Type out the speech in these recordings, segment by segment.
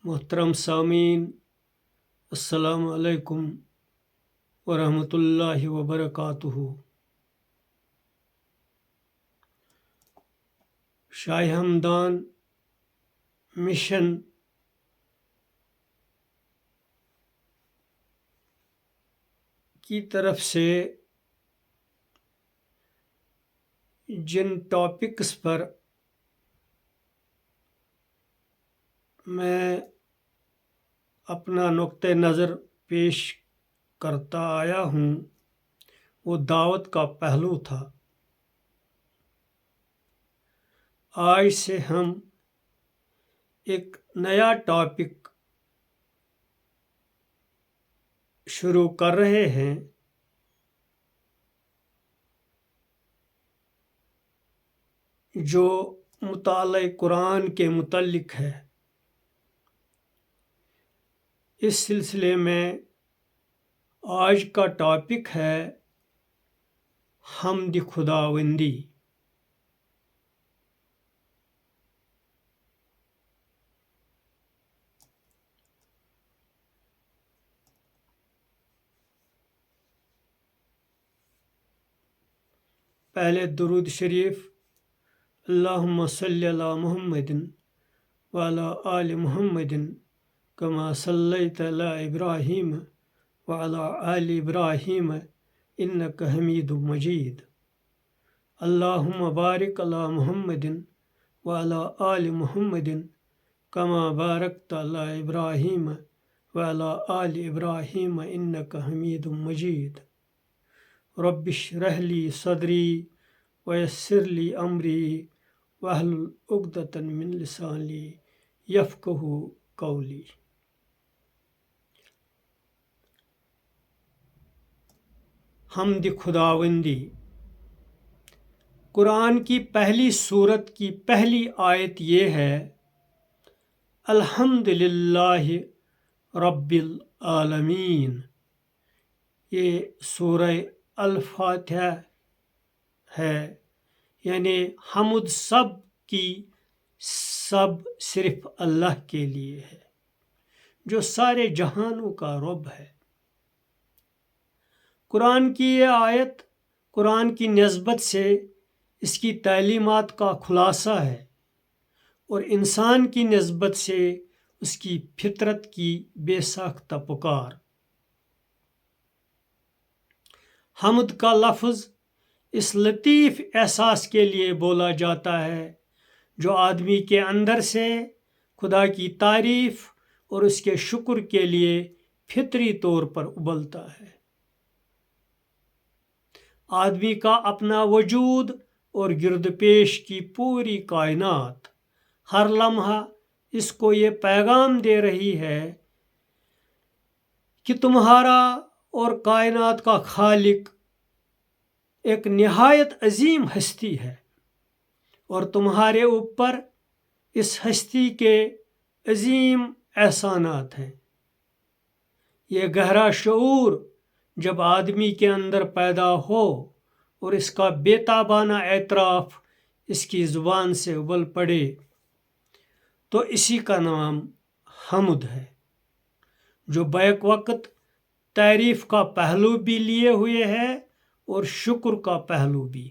محترم سامعین، السلام علیکم ورحمۃ اللہ وبرکاتہ۔ شاہ ہمدان مشن کی طرف سے جن ٹاپکس پر میں اپنا نقطۂ نظر پیش کرتا آیا ہوں وہ دعوت کا پہلو تھا۔ آج سے ہم ایک نیا ٹاپک شروع کر رہے ہیں جو مطالعہ قرآن کے متعلق ہے۔ اس سلسلے میں آج کا ٹاپک ہے حمد خداوندی۔ پہلے درود شریف، اللہم صلی علی محمد وعلی آل محمد کما صلیت علی ابراہیم وعلی آل ابراہیم انک حمید مجید۔ اللہم بارک علی محمد وعلی آل محمد کما بارکت علی ابراہیم وعلی آل ابراہیم انک حمید مجید۔ رب اشرح لی صدری ویسر لی امری واحلل عقدۃ من لسانی یفقہوا قولی۔ حمد خداوندی قرآن کی پہلی سورت کی پہلی آیت یہ ہے، الحمد للہ رب العالمین۔ یہ سورہ الفاتحہ ہے، یعنی حمد سب صرف اللہ کے لیے ہے جو سارے جہانوں کا رب ہے۔ قرآن کی یہ آیت قرآن کی نسبت سے اس کی تعلیمات کا خلاصہ ہے اور انسان کی نسبت سے اس کی فطرت کی بے ساختہ پکار۔ حمد کا لفظ اس لطیف احساس کے لیے بولا جاتا ہے جو آدمی کے اندر سے خدا کی تعریف اور اس کے شکر کے لیے فطری طور پر ابلتا ہے۔ آدمی کا اپنا وجود اور گرد پیش کی پوری کائنات ہر لمحہ اس کو یہ پیغام دے رہی ہے کہ تمہارا اور کائنات کا خالق ایک نہایت عظیم ہستی ہے اور تمہارے اوپر اس ہستی کے عظیم احسانات ہیں۔ یہ گہرا شعور جب آدمی کے اندر پیدا ہو اور اس کا بے تابانہ اعتراف اس کی زبان سے ابل پڑے تو اسی کا نام حمد ہے، جو بیک وقت تعریف کا پہلو بھی لیے ہوئے ہے اور شکر کا پہلو بھی۔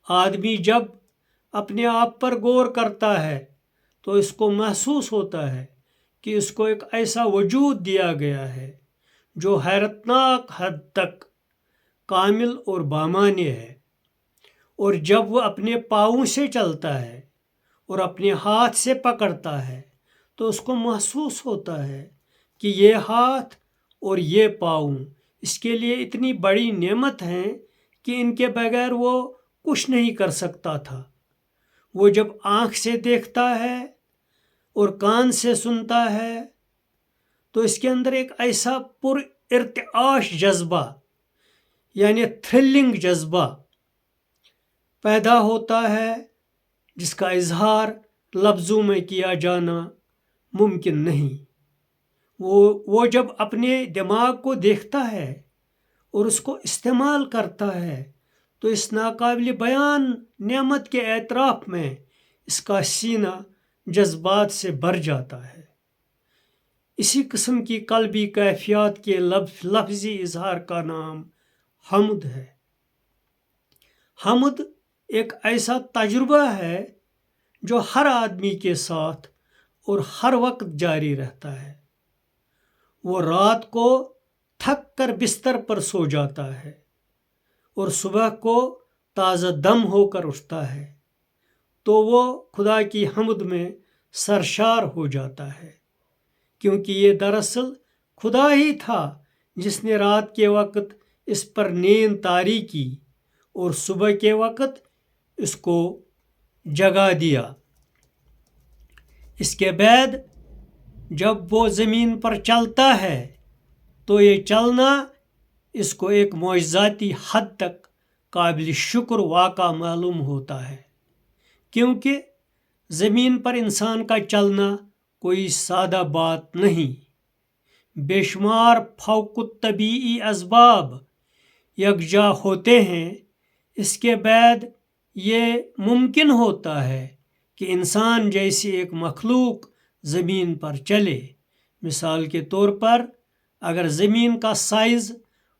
آدمی جب اپنے آپ پر غور کرتا ہے تو اس کو محسوس ہوتا ہے کہ اس کو ایک ایسا وجود دیا گیا ہے جو حیرتناک حد تک کامل اور بامعنی ہے، اور جب وہ اپنے پاؤں سے چلتا ہے اور اپنے ہاتھ سے پکڑتا ہے تو اس کو محسوس ہوتا ہے کہ یہ ہاتھ اور یہ پاؤں اس کے لیے اتنی بڑی نعمت ہیں کہ ان کے بغیر وہ کچھ نہیں کر سکتا تھا۔ وہ جب آنکھ سے دیکھتا ہے اور کان سے سنتا ہے تو اس کے اندر ایک ایسا پر ارتعاش جذبہ یعنی تھرلنگ جذبہ پیدا ہوتا ہے جس کا اظہار لفظوں میں کیا جانا ممکن نہیں۔ وہ جب اپنے دماغ کو دیکھتا ہے اور اس کو استعمال کرتا ہے تو اس ناقابل بیان نعمت کے اعتراف میں اس کا سینہ جذبات سے بھر جاتا ہے۔ اسی قسم کی قلبی کیفیات کے لفظی اظہار کا نام حمد ہے۔ حمد ایک ایسا تجربہ ہے جو ہر آدمی کے ساتھ اور ہر وقت جاری رہتا ہے۔ وہ رات کو تھک کر بستر پر سو جاتا ہے اور صبح کو تازہ دم ہو کر اٹھتا ہے تو وہ خدا کی حمد میں سرشار ہو جاتا ہے، کیونکہ یہ دراصل خدا ہی تھا جس نے رات کے وقت اس پر نیند طاری کی اور صبح کے وقت اس کو جگا دیا۔ اس کے بعد جب وہ زمین پر چلتا ہے تو یہ چلنا اس کو ایک معجزاتی حد تک قابل شکر واقعہ معلوم ہوتا ہے، کیونکہ زمین پر انسان کا چلنا کوئی سادہ بات نہیں۔ بے شمار فوق الطبیعی اسباب یکجا ہوتے ہیں، اس کے بعد یہ ممکن ہوتا ہے کہ انسان جیسی ایک مخلوق زمین پر چلے۔ مثال کے طور پر اگر زمین کا سائز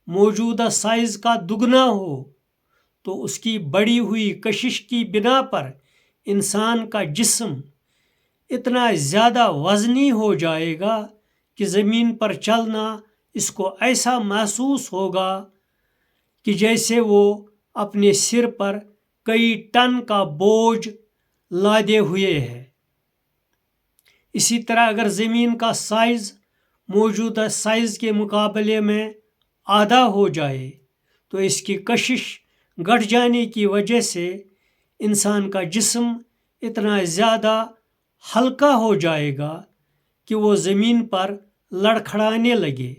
موجودہ سائز کا دگنا ہو تو اس کی بڑھی ہوئی کشش کی بنا پر انسان کا جسم اتنا زیادہ وزنی ہو جائے گا کہ زمین پر چلنا اس کو ایسا محسوس ہوگا کہ جیسے وہ اپنے سر پر کئی ٹن کا بوجھ لادے ہوئے ہے۔ اسی طرح اگر زمین کا سائز موجودہ سائز کے مقابلے میں آدھا ہو جائے تو اس کی کشش گھٹ جانے کی وجہ سے انسان کا جسم اتنا زیادہ ہلکا ہو جائے گا کہ وہ زمین پر لڑکھڑانے لگے۔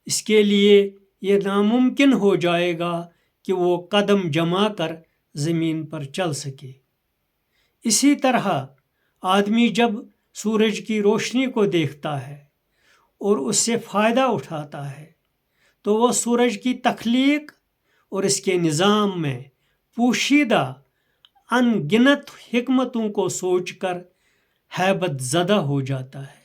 اس کے لیے یہ ناممکن ہو جائے گا کہ وہ قدم جما کر زمین پر چل سکے۔ اسی طرح آدمی جب سورج کی روشنی کو دیکھتا ہے اور اس سے فائدہ اٹھاتا ہے تو وہ سورج کی تخلیق اور اس کے نظام میں پوشیدہ ان گنت حکمتوں کو سوچ کر ہیبت زدہ ہو جاتا ہے۔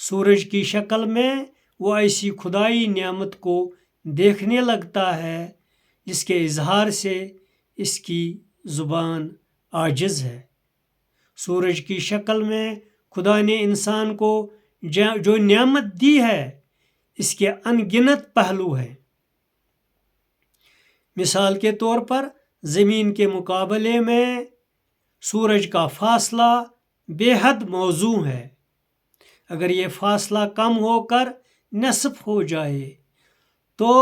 سورج کی شکل میں وہ ایسی خدائی نعمت کو دیکھنے لگتا ہے جس کے اظہار سے اس کی زبان عاجز ہے۔ سورج کی شکل میں خدا نے انسان کو جو نعمت دی ہے اس کے ان گنت پہلو ہیں۔ مثال کے طور پر زمین کے مقابلے میں سورج کا فاصلہ بے حد موزوں ہے۔ اگر یہ فاصلہ کم ہو کر نصف ہو جائے تو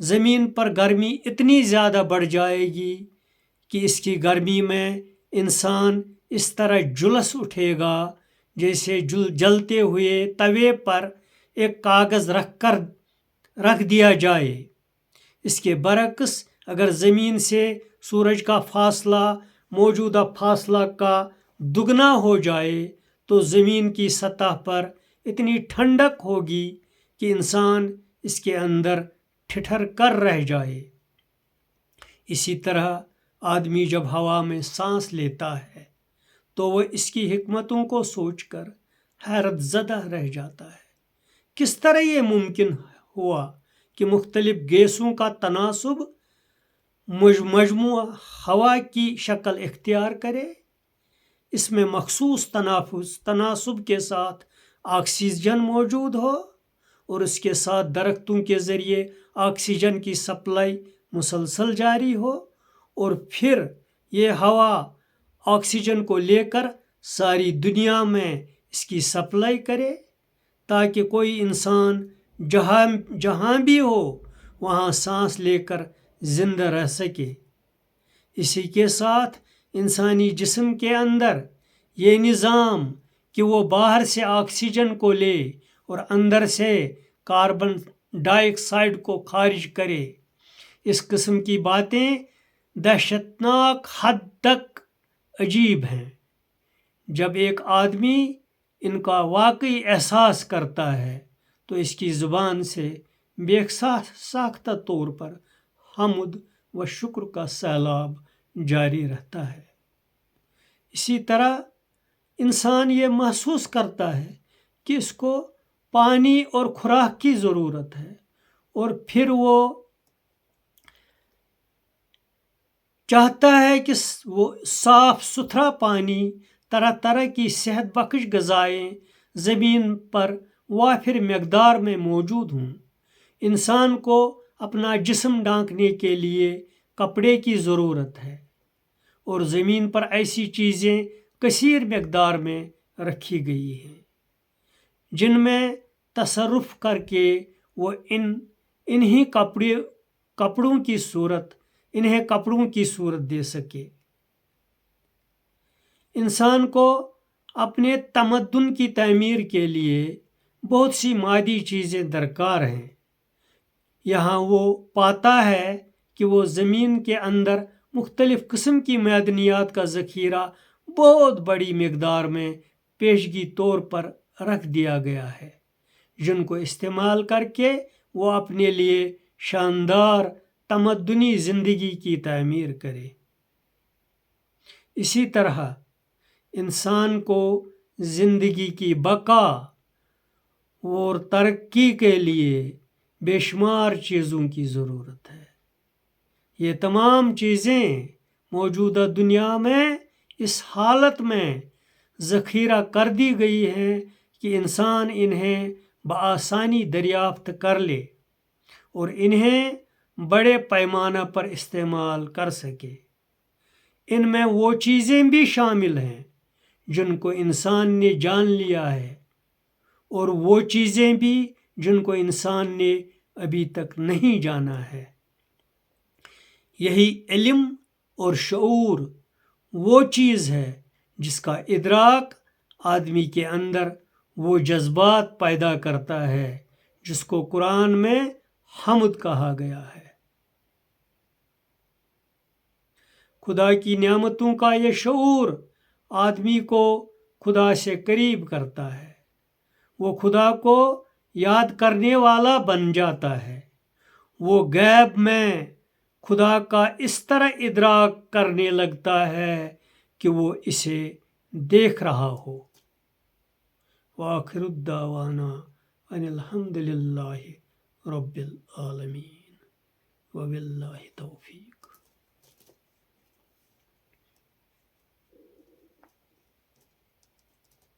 زمین پر گرمی اتنی زیادہ بڑھ جائے گی کہ اس کی گرمی میں انسان اس طرح جھلس اٹھے گا جیسے جلتے ہوئے توے پر ایک کاغذ رکھ دیا جائے۔ اس کے برعکس اگر زمین سے سورج کا فاصلہ موجودہ فاصلہ کا دگنا ہو جائے تو زمین کی سطح پر اتنی ٹھنڈک ہوگی کہ انسان اس کے اندر ٹھٹر کر رہ جائے۔ اسی طرح آدمی جب ہوا میں سانس لیتا ہے تو وہ اس کی حکمتوں کو سوچ کر حیرت زدہ رہ جاتا ہے۔ کس طرح یہ ممکن ہوا کہ مختلف گیسوں کا تناسب مجموعہ ہوا کی شکل اختیار کرے؟ اس میں مخصوص تناسب کے ساتھ آکسیجن موجود ہو اور اس کے ساتھ درختوں کے ذریعے آکسیجن کی سپلائی مسلسل جاری ہو، اور پھر یہ ہوا آکسیجن کو لے کر ساری دنیا میں اس کی سپلائی کرے تاکہ کوئی انسان جہاں بھی ہو وہاں سانس لے کر زندہ رہ سکے۔ اسی کے ساتھ انسانی جسم کے اندر یہ نظام کہ وہ باہر سے آکسیجن کو لے اور اندر سے کاربن ڈائی آکسائڈ کو خارج کرے، اس قسم کی باتیں دہشتناک حد تک عجیب ہیں۔ جب ایک آدمی ان کا واقعی احساس کرتا ہے تو اس کی زبان سے بے ساختہ طور پر حمد و شکر کا سیلاب جاری رہتا ہے۔ اسی طرح انسان یہ محسوس کرتا ہے کہ اس کو پانی اور خوراک کی ضرورت ہے، اور پھر وہ چاہتا ہے کہ وہ صاف ستھرا پانی، طرح طرح کی صحت بخش غذائیں زمین پر وافر مقدار میں موجود ہوں۔ انسان کو اپنا جسم ڈھانکنے کے لیے کپڑے کی ضرورت ہے، اور زمین پر ایسی چیزیں کثیر مقدار میں رکھی گئی ہیں جن میں تصرف کر کے وہ انہیں کپڑوں کی صورت دے سکے۔ انسان کو اپنے تمدن کی تعمیر کے لیے بہت سی مادی چیزیں درکار ہیں۔ یہاں وہ پاتا ہے کہ وہ زمین کے اندر مختلف قسم کی معدنیات کا ذخیرہ بہت بڑی مقدار میں پیشگی طور پر رکھ دیا گیا ہے، جن کو استعمال کر کے وہ اپنے لیے شاندار تمدنی زندگی کی تعمیر کرے۔ اسی طرح انسان کو زندگی کی بقا اور ترقی کے لیے بے شمار چیزوں کی ضرورت ہے۔ یہ تمام چیزیں موجودہ دنیا میں اس حالت میں ذخیرہ کر دی گئی ہیں کہ انسان انہیں بآسانی دریافت کر لے اور انہیں بڑے پیمانہ پر استعمال کر سکے۔ ان میں وہ چیزیں بھی شامل ہیں جن کو انسان نے جان لیا ہے، اور وہ چیزیں بھی جن کو انسان نے ابھی تک نہیں جانا ہے۔ یہی علم اور شعور وہ چیز ہے جس کا ادراک آدمی کے اندر وہ جذبات پیدا کرتا ہے جس کو قرآن میں حمد کہا گیا ہے۔ خدا کی نعمتوں کا یہ شعور آدمی کو خدا سے قریب کرتا ہے۔ وہ خدا کو یاد کرنے والا بن جاتا ہے۔ وہ غیب میں خدا کا اس طرح ادراک کرنے لگتا ہے کہ وہ اسے دیکھ رہا ہو۔ وآخر الدعوانا ان الحمد للہ رب العالمین وباللہ توفیق۔